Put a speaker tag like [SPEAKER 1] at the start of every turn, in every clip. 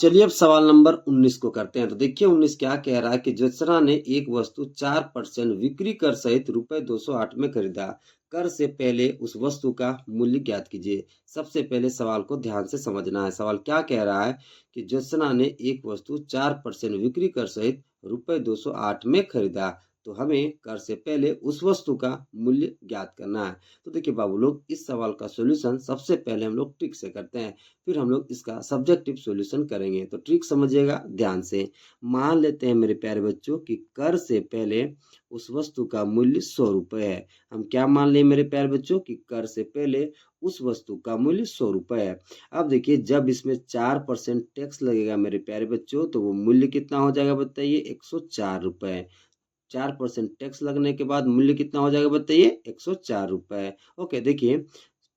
[SPEAKER 1] चलिए अब सवाल नंबर 19 को करते हैं। तो देखिए 19 क्या कह रहा है कि ज्योत्सना ने एक वस्तु 4% बिक्री कर सहित रुपए 208 में खरीदा। कर से पहले उस वस्तु का मूल्य ज्ञात कीजिए। सबसे पहले सवाल को ध्यान से समझना है। सवाल क्या कह रहा है कि ज्योत्सना ने एक वस्तु 4% बिक्री कर सहित रुपए 208 में खरीदा। तो हमें कर से पहले उस वस्तु का मूल्य ज्ञात करना है। तो देखिए बाबू लोग, इस सवाल का सॉल्यूशन सबसे पहले हम लोग ट्रिक से करते हैं, फिर हम लोग इसका सब्जेक्टिव सॉल्यूशन करेंगे। तो ट्रिक समझिएगा ध्यान से। मान लेते हैं मेरे प्यारे बच्चों कि कर से पहले उस वस्तु का मूल्य 100 रुपए है। हम क्या मान लें मेरे प्यारे बच्चों कि कर से पहले उस वस्तु का मूल्य 100 रुपए है। अब देखिए जब इसमें 4% टैक्स लगेगा मेरे प्यारे बच्चों, तो वो मूल्य कितना हो जाएगा बताइए? 104 रुपए। 4% टैक्स लगने के बाद मूल्य कितना हो जाएगा बताइए? 104 रुपए। ओके, देखिए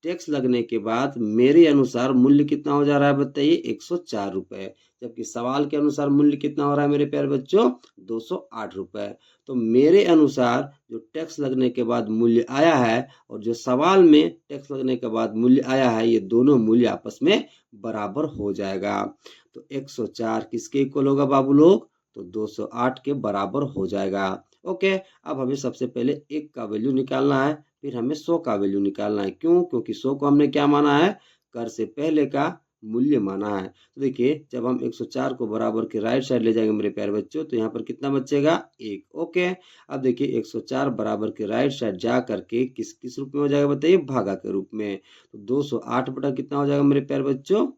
[SPEAKER 1] टैक्स लगने के बाद मेरे अनुसार मूल्य कितना हो जा रहा है बताइए? 104 रुपए। जबकि सवाल के अनुसार मूल्य कितना हो रहा है मेरे प्यारे बच्चों? 208 रुपए। तो मेरे अनुसार जो टैक्स लगने के बाद मूल्य आया है और जो सवाल में टैक्स लगने के बाद मूल्य आया है, ये दोनों मूल्य आपस में बराबर हो जाएगा। तो 104 किसके इक्वल होगा बाबू लोग? तो 208 के बराबर हो जाएगा। ओके, अब हमें सबसे पहले एक का वैल्यू निकालना है, फिर हमें 100 का वैल्यू निकालना है। क्यों? क्योंकि 100 को हमने क्या माना है? कर से पहले का मूल्य माना है। तो देखिए जब हम 104 को बराबर के राइट साइड ले जाएंगे मेरे प्यारे बच्चों, तो यहाँ पर कितना बचेगा? 1। ओके, अब देखिए 104 बराबर के राइट साइड जा करके किस किस रूप में हो जाएगा बताइए? भागा के रूप में। तो 208 बटा कितना हो जाएगा मेरे प्यारे बच्चों?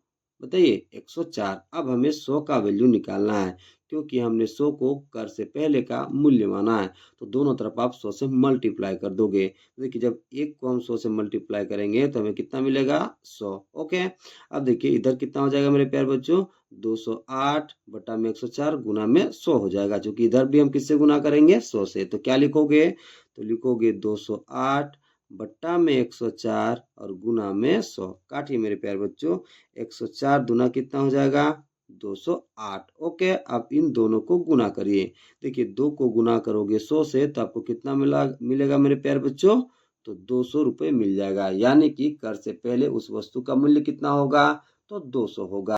[SPEAKER 1] बताइए 104। अब हमें 100 का वैल्यू निकालना है, क्योंकि हमने 100 को कर से पहले का मूल्य माना है। तो दोनों तरफ आप 100 से मल्टीप्लाई कर दोगे। तो देखिए जब एक को हम 100 से मल्टीप्लाई करेंगे तो हमें कितना मिलेगा? 100। ओके, अब देखिए इधर कितना हो जाएगा मेरे प्यारे बच्चों? 208 बटा में 104 गुना में 100 हो जाएगा, क्योंकि इधर भी हम किससे गुना करेंगे? 100 से। तो क्या लिखोगे? तो लिखोगे 208 बट्टा में 104 और गुना में 100। काटिए मेरे प्यारे बच्चों। 104 दूना कितना हो जाएगा? 208। ओके, आप इन दोनों को गुना करिए। देखिए 2 को गुना करोगे 100 से तो आपको कितना मिलेगा मेरे प्यारे बच्चों? तो 200 रुपये मिल जाएगा। यानी कि कर से पहले उस वस्तु का मूल्य कितना होगा? तो 200 होगा।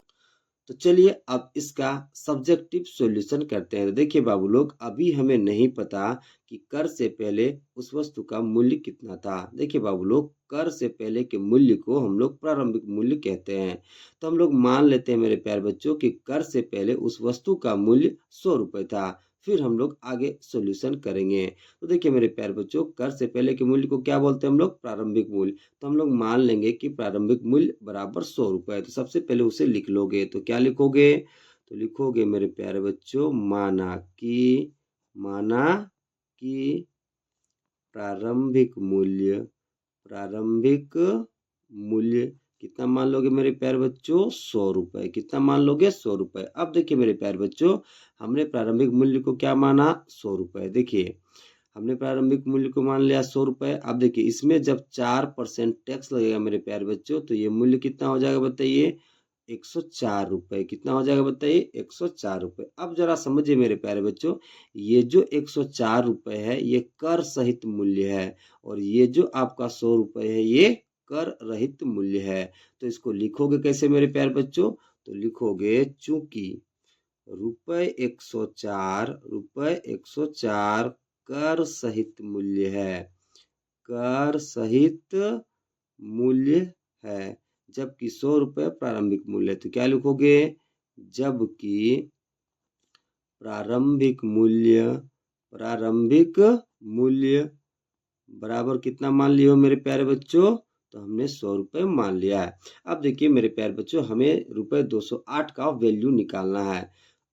[SPEAKER 1] तो चलिए अब इसका सब्जेक्टिव सॉल्यूशन करते हैं। तो देखिए बाबू लोग, अभी हमें नहीं पता कि कर से पहले उस वस्तु का मूल्य कितना था। देखिए बाबू लोग, कर से पहले के मूल्य को हम लोग प्रारंभिक मूल्य कहते हैं। तो हम लोग मान लेते हैं मेरे प्यारे बच्चों कि कर से पहले उस वस्तु का मूल्य 100 रुपए था। फिर हम लोग आगे सॉल्यूशन करेंगे। तो देखिए मेरे प्यारे बच्चों, कर से पहले के मूल्य को क्या बोलते हैं हम लोग? प्रारंभिक मूल्य। तो हम लोग मान लेंगे कि प्रारंभिक मूल्य बराबर 100 रुपए है। तो सबसे पहले उसे लिख लोगे। तो क्या लिखोगे? तो लिखोगे मेरे प्यारे बच्चों, माना कि प्रारंभिक मूल्य कितना मान लोगे मेरे प्यारे बच्चों? 100 रुपए। कितना मान लोगे? 100 रुपए। अब देखिए मेरे प्यारे बच्चों, हमने प्रारंभिक मूल्य को क्या माना? 100 रुपए। देखिए हमने प्रारंभिक मूल्य को मान लिया 100 रुपए। अब देखिए इसमें जब 4% टैक्स लगेगा मेरे प्यारे बच्चों, तो ये मूल्य कितना हो जाएगा बताइए? 104 रुपए। कितना हो जाएगा बताइए? 104 रुपए। अब जरा समझिए मेरे प्यारे बच्चों, ये जो 104 रुपए है ये कर सहित मूल्य है, और ये जो आपका 100 रुपए है ये कर रहित मूल्य है। तो इसको लिखोगे कैसे मेरे प्यारे बच्चों? तो लिखोगे, चूंकि रुपए 104 कर सहित मूल्य है, कर सहित मूल्य है, जबकि 100 रुपए प्रारंभिक मूल्य है। तो क्या लिखोगे? जबकि प्रारंभिक मूल्य बराबर कितना मान लिए हो मेरे प्यारे बच्चों? तो हमने 100 रुपए मान लिया है। अब देखिए मेरे प्यारे बच्चों, हमें रुपए 208 का वैल्यू निकालना है।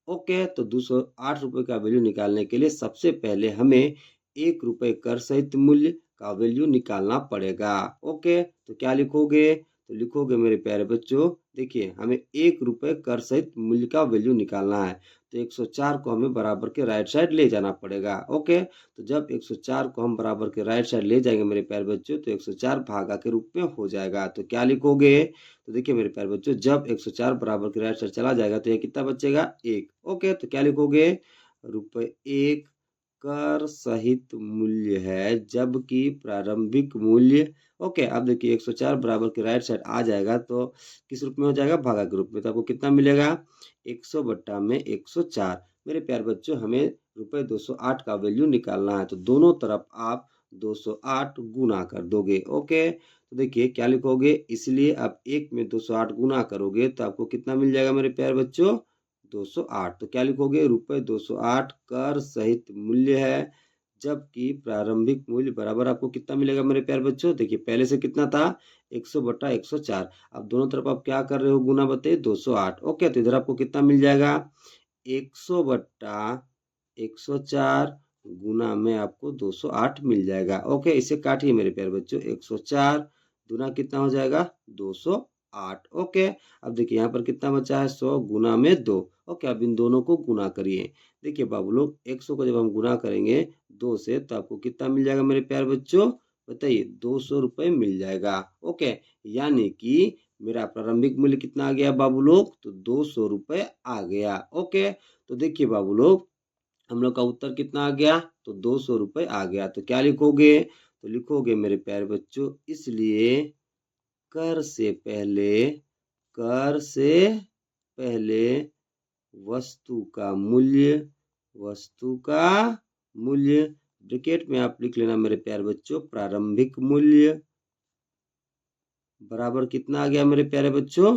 [SPEAKER 1] ओके, तो 208 रुपए का वैल्यू निकालने के लिए सबसे पहले हमें 1 रुपए कर सहित मूल्य का वैल्यू निकालना पड़ेगा। ओके, तो क्या लिखोगे? तो लिखोगे मेरे प्यारे बच्चों, देखिए हमें 1 रुपए कर सहित मूल्य का वैल्यू निकालना है। तो 104 को हमें बराबर के राइट साइड ले जाना पड़ेगा। ओके, तो जब 104 को हम बराबर के राइट साइड ले जाएंगे मेरे प्यारे बच्चों, तो 104 भागा के रूप में हो जाएगा। तो क्या लिखोगे? तो देखिए मेरे प्यारे बच्चों, जब 104 बराबर के राइट साइड चला जाएगा तो ये कितना बचेगा? 1। ओके, तो क्या लिखोगे? रुपए 1 कर सहित मूल्य है जबकि प्रारंभिक मूल्य। ओके, अब देखिए 104 बराबर के राइट साइड आ जाएगा तो किस रूप में हो जाएगा, भागा के रूप में। तो आपको कितना मिलेगा, 100 बट्टा में 104। मेरे प्यारे बच्चों, हमें रुपए 208 का वैल्यू निकालना है, तो दोनों तरफ आप 208 गुना कर दोगे। ओके, तो देखिए क्या लिखोगे, इसलिए आप एक में 208 गुना करोगे तो आपको कितना मिल जाएगा मेरे प्यारे बच्चों, 208। तो क्या लिखोगे, रुपए 208 कर सहित मूल्य है जबकि प्रारंभिक मूल्य बराबर आपको कितना मिलेगा मेरे प्यारे बच्चों, देखिए पहले से कितना था, 100 बट्टा 104। अब दोनों तरफ आप क्या कर रहे हो, गुना बताइए, 208। ओके, तो इधर आपको कितना मिल जाएगा, 100 बट्टा 104 गुना में आपको 208 मिल जाएगा। ओके, इसे काटिए मेरे प्यारे बच्चों, 104 गुना कितना हो जाएगा, 208। ओके, अब देखिए यहाँ पर कितना बचा है, 100 गुना में 2। ओके, अब इन दोनों को गुना करिए। देखिए बाबू लोग, 100 को जब हम गुना करेंगे 2 से तो आपको कितना मिल जाएगा मेरे प्यारे बच्चों, बताइए, 200 रुपये मिल जाएगा। ओके, यानी कि मेरा प्रारंभिक मूल्य कितना आ गया बाबू लोग, तो 200 रुपये आ गया। ओके, तो देखिए बाबू लोग, हम लोग का उत्तर कितना आ गया, तो 200 रुपये आ गया। तो क्या लिखोगे, तो लिखोगे मेरे प्यारे बच्चों, इसलिए कर से पहले, कर से पहले वस्तु का मूल्य, वस्तु का मूल्य, ब्रैकेट में आप लिख लेना मेरे प्यारे बच्चों, प्रारंभिक मूल्य बराबर कितना आ गया मेरे प्यारे बच्चों,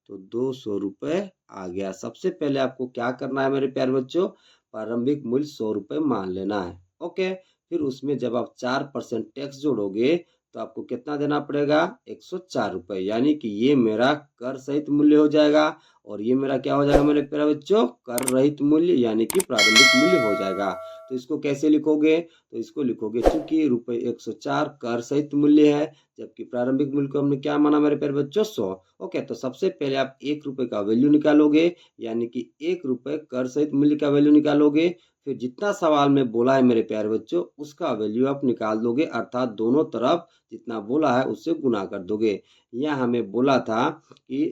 [SPEAKER 1] तो 200 रुपये आ गया। सबसे पहले आपको क्या करना है मेरे प्यारे बच्चों, प्रारंभिक मूल्य 100 रुपये मान लेना है। ओके, फिर उसमें जब आप 4% टैक्स जोड़ोगे तो आपको कितना देना पड़ेगा, 104 रुपये, यानी कि ये मेरा कर सहित मूल्य हो जाएगा और ये मेरा क्या हो जाएगा मेरे प्यारे बच्चों, कर रहित मूल्य यानी कि प्रारंभिक मूल्य हो जाएगा। तो इसको कैसे लिखोगे, तो इसको लिखोगे, चूंकि रुपये 104 कर सहित मूल्य है जबकि प्रारंभिक मूल्य को हमने क्या माना मेरे प्यारे बच्चों, 100। ओके, तो सबसे पहले आप 1 रुपये का वैल्यू निकालोगे, यानी कि 1 रुपये कर सहित मूल्य का वैल्यू निकालोगे। फिर जितना सवाल में बोला है मेरे प्यारे बच्चों उसका वैल्यू आप निकाल दोगे, अर्थात दोनों तरफ जितना बोला है उससे गुना कर दोगे। यहाँ हमें बोला था कि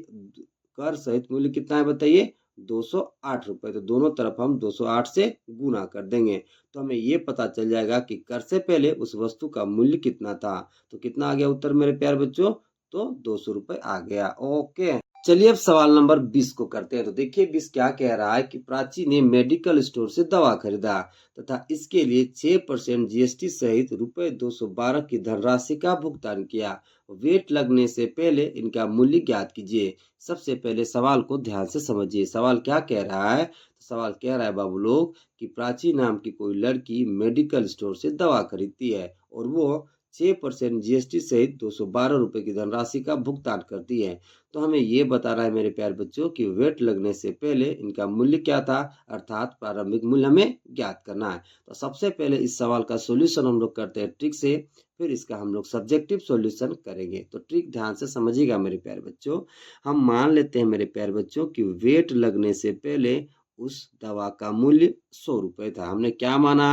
[SPEAKER 1] कर सहित मूल्य कितना है बताइए, 208 रुपये, तो दोनों तरफ हम 208 से गुना कर देंगे तो हमें ये पता चल जाएगा कि कर से पहले उस वस्तु का मूल्य कितना था। तो कितना आ गया उत्तर मेरे प्यारे बच्चों, तो 200 रुपये आ गया। ओके, चलिए अब सवाल नंबर 20 को करते हैं। तो देखिए 20 क्या कह रहा है कि प्राची ने मेडिकल स्टोर से दवा खरीदा तथा इसके लिए 6% जीएसटी सहित रुपए 212 की धनराशि का भुगतान किया। वेट लगने से पहले इनका मूल्य ज्ञात कीजिए। सबसे पहले सवाल को ध्यान से समझिए, सवाल क्या कह रहा है। सवाल कह रहा है बाबू लोग कि प्राची नाम की कोई लड़की मेडिकल स्टोर से दवा खरीदती है और वो 6% जीएसटी सहित 212 रुपए की धनराशि का भुगतान करती है। तो हमें ये बताना है मेरे प्यारे बच्चों कि वेट लगने से पहले इनका मूल्य क्या था, अर्थात प्रारंभिक मूल्य हमें ज्ञात करना है। तो सबसे पहले इस सवाल का सॉल्यूशन हम लोग करते हैं ट्रिक से, फिर इसका हम लोग सब्जेक्टिव सॉल्यूशन करेंगे। तो ट्रिक ध्यान से समझिएगा मेरे प्यारे बच्चों। हम मान लेते हैं मेरे प्यारे बच्चों कि वेट लगने से पहले उस दवा का मूल्य 100 रुपये था। हमने क्या माना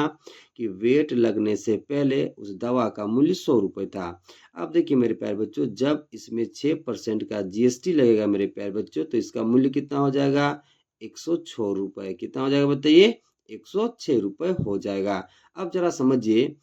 [SPEAKER 1] कि वेट लगने से पहले उस दवा का मूल्य 100 रुपये था। अब देखिए मेरे प्यारे बच्चों, जब इसमें 6% का जीएसटी लगेगा मेरे प्यारे बच्चों तो इसका मूल्य कितना हो जाएगा, 106 रुपये। कितना हो जाएगा बताइए, 106 रुपये हो जाएगा। अब जरा समझिए,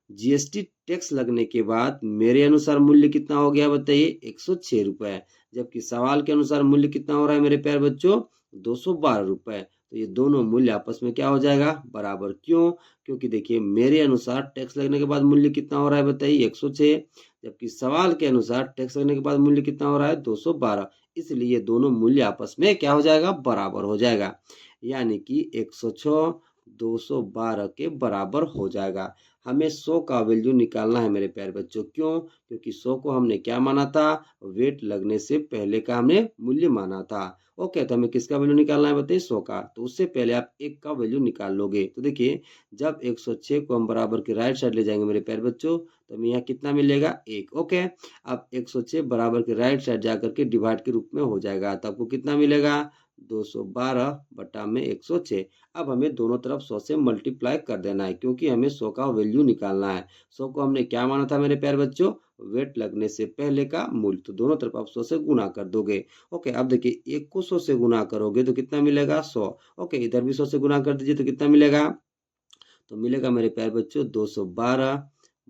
[SPEAKER 1] जीएसटी टैक्स लगने के बाद मेरे अनुसार मूल्य कितना हो गया बताइए, 106 रुपये, जबकि सवाल के अनुसार मूल्य कितना हो रहा है मेरे प्यारे बच्चों, 212 रुपये। तो ये दोनों मूल्य आपस में क्या हो जाएगा, बराबर। क्यों, क्योंकि देखिए मेरे अनुसार टैक्स लगने के बाद मूल्य कितना हो रहा है बताइए, 106, जबकि सवाल के अनुसार टैक्स लगने के बाद मूल्य कितना हो रहा है, 212। इसलिए दोनों मूल्य आपस में क्या हो जाएगा, बराबर हो जाएगा, यानी कि 106 212 के बराबर हो जाएगा। हमें 100 का वैल्यू निकालना है मेरे प्यारे बच्चों। क्यों, क्योंकि 100 को हमने क्या माना था, वेट लगने से पहले का हमने मूल्य माना था। ओके, तो हमें किसका वैल्यू निकालना है बताइए, 100 का। तो उससे पहले आप 1 का वैल्यू निकाल लोगे। तो देखिए जब 106 को हम बराबर के राइट साइड ले जाएंगे मेरे प्यारे बच्चों तो हमें यहाँ कितना मिलेगा, 1। ओके, अब 106 बराबर के राइट साइड जाकर के डिवाइड के रूप में हो जाएगा तो आपको कितना मिलेगा, 212 बटा में 106। अब हमें दोनों तरफ 100 से मल्टीप्लाई कर देना है क्योंकि हमें 100 का वैल्यू निकालना है। 100 को हमने क्या माना था मेरे प्यारे बच्चों, वेट लगने से पहले का मूल्य। तो दोनों तरफ आप 100 से गुना कर दोगे। ओके, अब देखिए 1 को 100 से गुना करोगे तो कितना मिलेगा, 100। ओके, इधर भी 100 से गुना कर दीजिए तो कितना मिलेगा, तो मिलेगा मेरे प्यारे बच्चों 212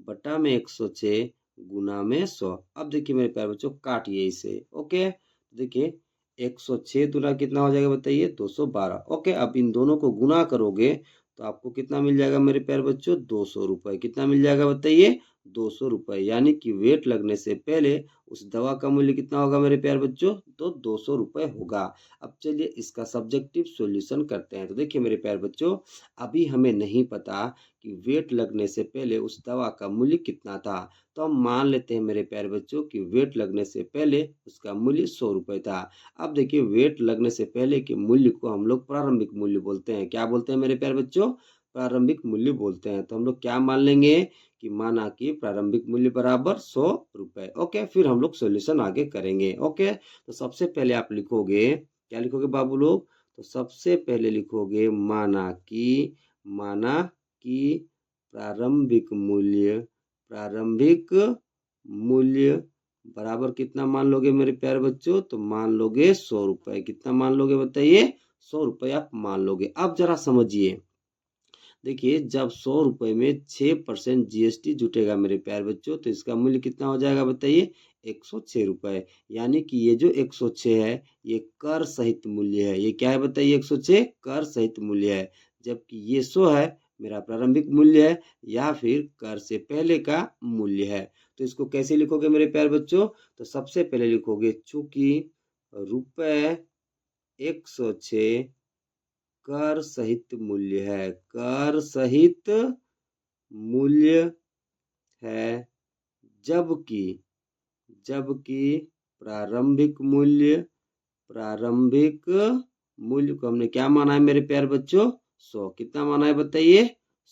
[SPEAKER 1] बटा में 106 गुना में 100। अब देखिए मेरे प्यारे बच्चों काटिए इसे। ओके, देखिए 106 दूना कितना हो जाएगा बताइए 212। ओके, अब इन दोनों को गुना करोगे तो आपको कितना मिल जाएगा मेरे प्यारे बच्चों 200 रुपये। कितना मिल जाएगा बताइए 200 रुपये। यानी कि वेट लगने से पहले उस दवा का मूल्य कितना होगा मेरे प्यारे बच्चों, तो 200 रुपये होगा। अब चलिए इसका सब्जेक्टिव सॉल्यूशन करते हैं। तो देखिए मेरे प्यारे बच्चों, अभी हमें नहीं पता कि वेट लगने से पहले उस दवा का मूल्य कितना था, तो हम मान लेते हैं मेरे प्यारे बच्चों कि वेट लगने से पहले उसका मूल्य 100 रुपये था। अब देखिए वेट लगने से पहले के मूल्य को हम लोग प्रारंभिक मूल्य बोलते हैं। क्या बोलते हैं मेरे प्यारे बच्चों, प्रारंभिक मूल्य बोलते हैं। तो हम लोग क्या मान लेंगे कि माना कि प्रारंभिक मूल्य बराबर 100 रुपये। ओके, फिर हम लोग सॉल्यूशन आगे करेंगे। ओके, तो सबसे पहले आप लिखोगे, क्या लिखोगे बाबू लोग, तो सबसे पहले लिखोगे माना कि प्रारंभिक मूल्य बराबर कितना मान लोगे मेरे प्यारे बच्चों, तो मान लोगे 100 रुपये। कितना मान लोगे बताइए, 100 रुपये आप मान लोगे। अब जरा समझिए, देखिए जब 100 रुपये में 6% जीएसटी जुटेगा मेरे प्यारे बच्चों, तो इसका मूल्य कितना हो जाएगा बताइए 106 रुपये। यानी कि ये जो 106 है ये कर सहित मूल्य है। ये क्या है बताइए, 106 कर सहित मूल्य है। जबकि ये 100 है मेरा प्रारंभिक मूल्य है या फिर कर से पहले का मूल्य है। तो इसको कैसे लिखोगे मेरे प्यारे बच्चों, तो सबसे पहले लिखोगे चूंकि रुपये 106 कर सहित मूल्य है, कर सहित मूल्य है, जबकि प्रारंभिक मूल्य को हमने क्या माना है मेरे प्यारे बच्चों, 100। कितना माना है बताइए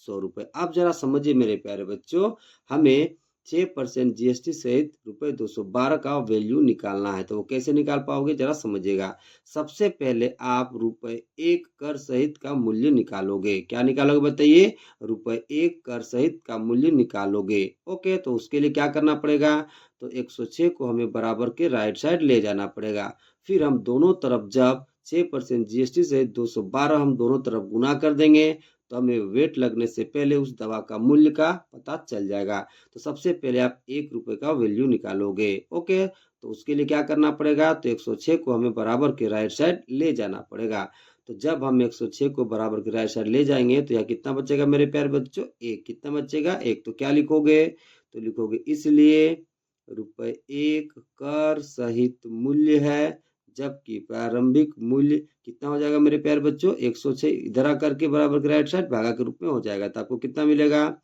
[SPEAKER 1] 100 रुपये। अब जरा समझिए मेरे प्यारे बच्चों, हमें 6% जीएसटी सहित रुपये 212 का वैल्यू निकालना है। तो वो कैसे निकाल पाओगे जरा समझिएगा। सबसे पहले आप ₹1 कर सहित का मूल्य निकालोगे। क्या निकालोगे बताइए, ₹1 कर सहित का मूल्य निकालोगे। ओके, तो उसके लिए क्या करना पड़ेगा, तो 106 को हमें बराबर के राइट साइड ले जाना पड़ेगा। फिर हम दोनों तरफ जब 6% जीएसटी सहित 212 हम दोनों तरफ गुना कर देंगे तो हमें वेट लगने से पहले उस दवा का मूल्य का पता चल जाएगा। तो सबसे पहले आप 1 रुपये का वैल्यू निकालोगे। ओके, तो उसके लिए क्या करना पड़ेगा, तो 106 को हमें बराबर के राइट साइड ले जाना पड़ेगा। तो जब हम 106 को बराबर के राइट साइड ले जाएंगे तो यह कितना बचेगा मेरे प्यारे बच्चों, 1। कितना बचेगा 1। तो क्या लिखोगे, तो लिखोगे इसलिए ₹1 कर सहित मूल्य है, जबकि प्रारंभिक मूल्य कितना हो जाएगा मेरे प्यारे बच्चों, 106 इधर आकर के बराबर के राइट साइड भागा के रूप में हो जाएगा। तो आपको कितना मिलेगा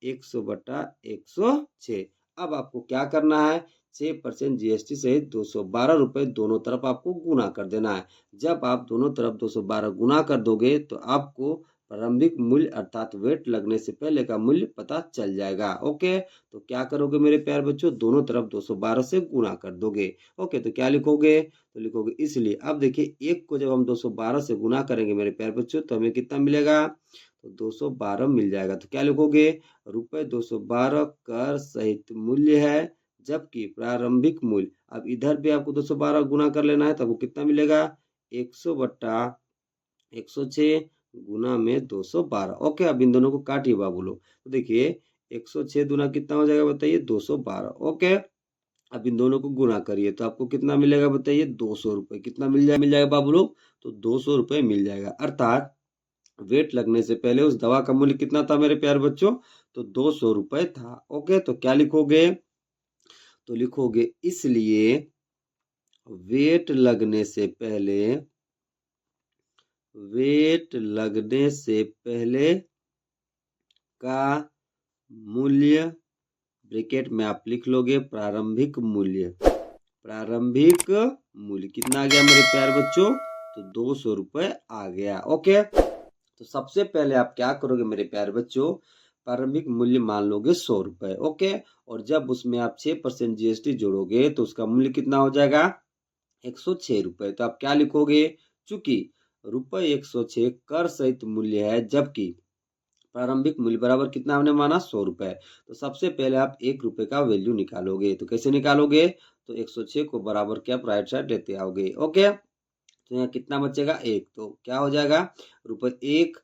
[SPEAKER 1] 100 बटा 106। अब आपको क्या करना है, 6% जीएसटी सहित 212 रुपये दोनों तरफ आपको गुना कर देना है। जब आप दोनों तरफ 212 गुना कर दोगे तो आपको प्रारंभिक मूल्य अर्थात वेट लगने से पहले का मूल्य पता चल जाएगा। ओके, तो क्या करोगे मेरे प्यारे बच्चों, दोनों तरफ 212 से गुना कर दोगे। ओके, तो क्या लिखोगे, तो लिखोगे इसलिए। अब देखिए 1 को जब हम 212 से गुना करेंगे मेरे प्यारे बच्चों तो हमें कितना मिलेगा, तो 212 मिल जाएगा। तो क्या लिखोगे, ₹212 कर सहित मूल्य है, जबकि प्रारंभिक मूल्य, अब इधर भी आपको 212 गुना कर लेना है तो आपको कितना मिलेगा 100 बटा 106 गुना में 212। ओके, अब इन दोनों को काटिए बाबू लोग। तो देखिए 106 गुना कितना हो जाएगा बताइए 212। ओके, अब इन दोनों को गुना करिए तो आपको कितना मिलेगा बताइए 200 रुपये। कितना मिल जाएगा बाबू लोग, तो 200 रुपये मिल जाएगा। अर्थात वेट लगने से पहले उस दवा का मूल्य कितना था मेरे प्यारे बच्चों, तो 200 रुपये था। ओके, तो क्या लिखोगे, तो लिखोगे इसलिए वेट लगने से पहले का मूल्य, ब्रैकेट में आप लिख लोगे प्रारंभिक मूल्य कितना आ गया मेरे प्यारे बच्चों, तो 200 रुपये आ गया। ओके, तो सबसे पहले आप क्या करोगे मेरे प्यारे बच्चों, प्रारंभिक मूल्य मान लोगे 100 रुपये। ओके, और जब उसमें आप 6% जीएसटी जोड़ोगे तो उसका मूल्य कितना हो जाएगा 106 रुपये। तो आप क्या लिखोगे, चूंकि ₹106 कर सहित मूल्य है, जबकि प्रारंभिक मूल्य बराबर कितना हमने माना 100 रुपये। तो सबसे पहले आप 1 रुपये का वैल्यू निकालोगे। तो कैसे निकालोगे, तो 106 को बराबर के आप राइट साइड लेते आओगे। ओके, तो यहाँ कितना बचेगा 1। तो क्या हो जाएगा ₹1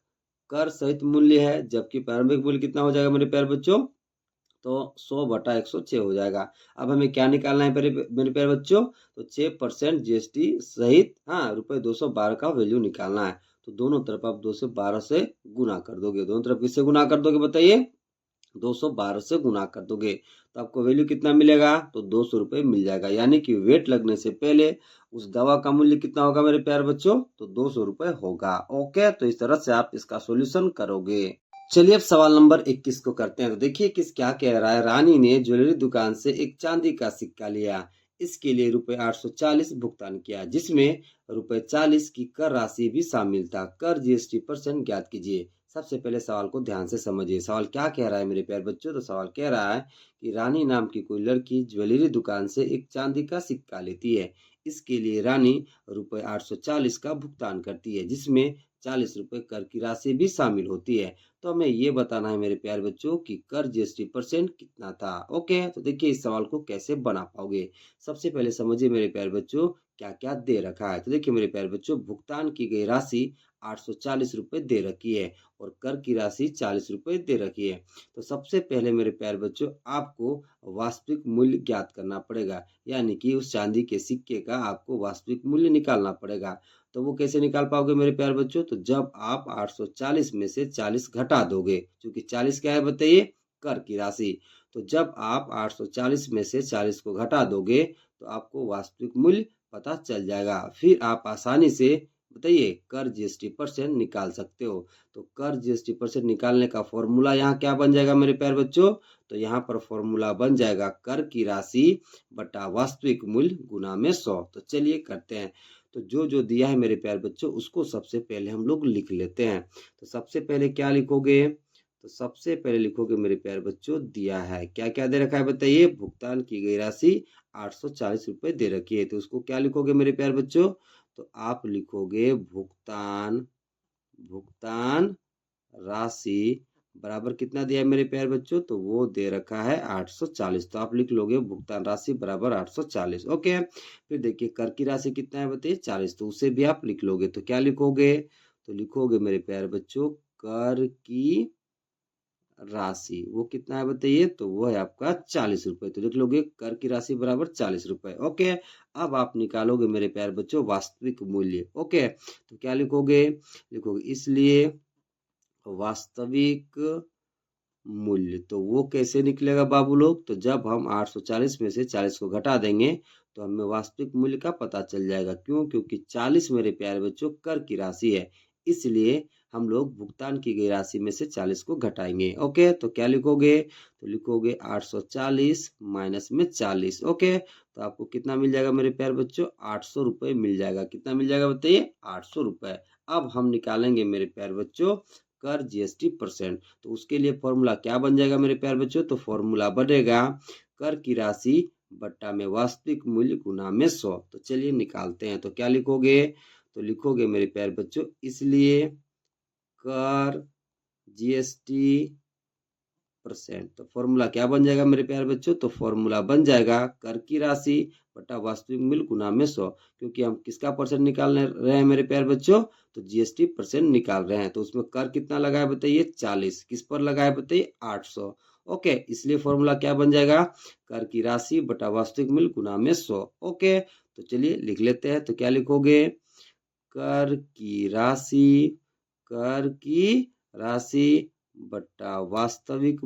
[SPEAKER 1] कर सहित मूल्य है, जबकि प्रारंभिक मूल्य कितना हो जाएगा मेरे प्यारे बच्चों, तो 100/106 हो जाएगा। अब हमें क्या निकालना है मेरे प्यारे बच्चों, तो 6% जीएसटी सहित रुपए 212 का वैल्यू निकालना है। तो दोनों तरफ आप 212 से गुना कर दोगे। दोनों तरफ किससे गुना कर दोगे बताइए, 212 से गुना कर दोगे तो आपको वैल्यू कितना मिलेगा, तो 200 रुपये मिल जाएगा। यानी कि वेट लगने से पहले उस दवा का मूल्य कितना होगा मेरे प्यारे बच्चों, तो 200 रुपये होगा। ओके, तो इस तरह से आप इसका सोल्यूशन करोगे। चलिए अब सवाल नंबर 21 को करते हैं। तो देखिए किस क्या कह रहा है, रानी ने ज्वेलरी दुकान से एक चांदी का सिक्का लिया, इसके लिए रुपए 840 भुगतान किया, जिसमें रुपए 40 की कर राशि भी शामिल था। कर जीएसटी % ज्ञात कीजिए। सबसे पहले सवाल को ध्यान से समझिए। सवाल क्या कह रहा है मेरे प्यारे बच्चों, तो सवाल कह रहा है कि रानी नाम की कोई लड़की ज्वेलरी दुकान से एक चांदी का सिक्का लेती है। इसके लिए रानी रुपए 840 का भुगतान करती है, जिसमें 40 रुपए कर की राशि भी शामिल होती है। तो हमें ये बताना है मेरे प्यारे बच्चों कि कर जीएसटी % कितना था। ओके, तो देखिए इस सवाल को कैसे बना पाओगे। सबसे पहले समझिए मेरे प्यारे बच्चों क्या क्या दे रखा है। तो देखिए मेरे प्यारे बच्चों, भुगतान की गई राशि 840 रुपये दे रखी है और कर की राशि 40 रुपये दे रखी है। तो सबसे पहले मेरे प्यारे बच्चों आपको वास्तविक मूल्य ज्ञात करना पड़ेगा, यानी कि उस चांदी के सिक्के का आपको वास्तविक मूल्य निकालना पड़ेगा। तो वो कैसे निकाल पाओगे मेरे प्यारे बच्चों, तो जब आप 840 में से 40 घटा दोगे, क्योंकि 40 क्या है बताइए, कर की राशि। तो जब आप 840 में से 40 को घटा दोगे तो आपको वास्तविक मूल्य पता चल जाएगा। फिर आप आसानी से बताइए कर जीएसटी % निकाल सकते हो। तो कर जीएसटी % निकालने का फॉर्मूला यहाँ क्या बन जाएगा मेरे प्यारे बच्चों, तो यहाँ पर फॉर्मूला बन जाएगा कर की राशि बटा वास्तविक मूल्य गुना में 100। तो चलिए करते हैं। तो जो जो दिया है मेरे प्यारे बच्चों उसको सबसे पहले हम लोग लिख लेते हैं। तो सबसे पहले क्या लिखोगे, तो सबसे पहले लिखोगे मेरे प्यारे बच्चों, दिया है क्या क्या दे रखा है बताइए, भुगतान की गई राशि 840 रुपये दे रखी है। तो उसको क्या लिखोगे मेरे प्यारे बच्चों, तो आप लिखोगे भुगतान भुगतान राशि बराबर कितना दिया है मेरे प्यारे बच्चों, तो वो दे रखा है 840। तो आप लिख लोगे भुगतान राशि बराबर 840। ओके, फिर देखिए कर की राशि कितना है बताइए, 40। तो उसे भी आप लिख लोगे। तो क्या लिखोगे, तो लिखोगे मेरे प्यारे बच्चों कर की राशि वो कितना है बताइए, तो वो है आपका 40 रुपए। तो लिख लोगे कर की राशि बराबर 40 रुपए। ओके, अब आप निकालोगे मेरे प्यारे बच्चों वास्तविक मूल्य। ओके, तो क्या लिखोगे, लिखोगे इसलिए वास्तविक मूल्य। तो वो कैसे निकलेगा बाबू लोग, तो जब हम 840 में से 40 को घटा देंगे तो हमें वास्तविक मूल्य का पता चल जाएगा। क्यों, क्योंकि 40 मेरे प्यारे बच्चों कर की राशि है, इसलिए हम लोग भुगतान की गई राशि में से 40 को घटाएंगे। ओके, तो क्या लिखोगे, तो लिखोगे 840 माइनस में 40। ओके, तो आपको कितना मिल जाएगा मेरे प्यारे बच्चों, 800 रुपये मिल जाएगा। कितना मिल जाएगा बताइए, 800 रुपये। अब हम निकालेंगे मेरे प्यारे बच्चों कर जीएसटी %। तो उसके लिए फॉर्मूला क्या बन जाएगा मेरे प्यारे बच्चों, तो फॉर्मूला बनेगा कर की राशि बट्टा में वास्तविक मूल्य गुना में 100। तो चलिए निकालते हैं। तो क्या लिखोगे, तो लिखोगे मेरे प्यारे बच्चों इसलिए कर जीएसटी %। तो फॉर्मूला क्या बन जाएगा मेरे प्यारे बच्चों, तो फॉर्मूला बन जाएगा कर की राशि बटा वास्तविक मूल्य गुना में 100। क्योंकि हम किसका % निकाल रहे हैं मेरे प्यारे बच्चों, तो जीएसटी % निकाल रहे हैं। तो उसमें कर कितना लगा है बताइए, 40। किस पर लगा है बताइए, 800। ओके, इसलिए फॉर्मूला क्या बन जाएगा, कर की राशि बटा वास्तविक मूल्य गुना में 100। ओके, तो चलिए लिख लेते हैं। तो क्या लिखोगे, कर की राशि बट्टा वास्तविक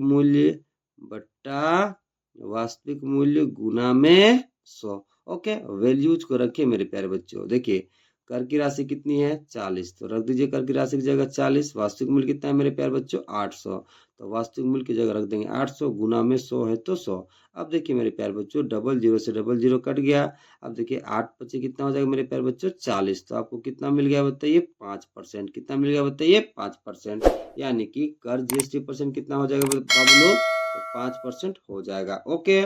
[SPEAKER 1] मूल्य गुना में 100। ओके, वैल्यूज को रखिए मेरे प्यारे बच्चों। देखिए कर की राशि कितनी है, 40। तो रख दीजिए कर की राशि की जगह 40। वास्तविक मूल्य कितना है मेरे प्यारे बच्चों, 800। तो वास्तविक मूल्य की जगह रख देंगे 800, गुना में 100 है तो 100। अब देखिए मेरे प्यारे बच्चों, 00 से 00 कट गया। अब देखिए 8 बचे कितना हो जाएगा मेरे प्यारे बच्चों, 40। तो आपको कितना मिल गया बताइए, 5%। कितना मिल गया बताइए, 5%। यानी कि कर जीएसटी % कितना हो जाएगा बाबू लोग, तो 5% हो जाएगा। ओके।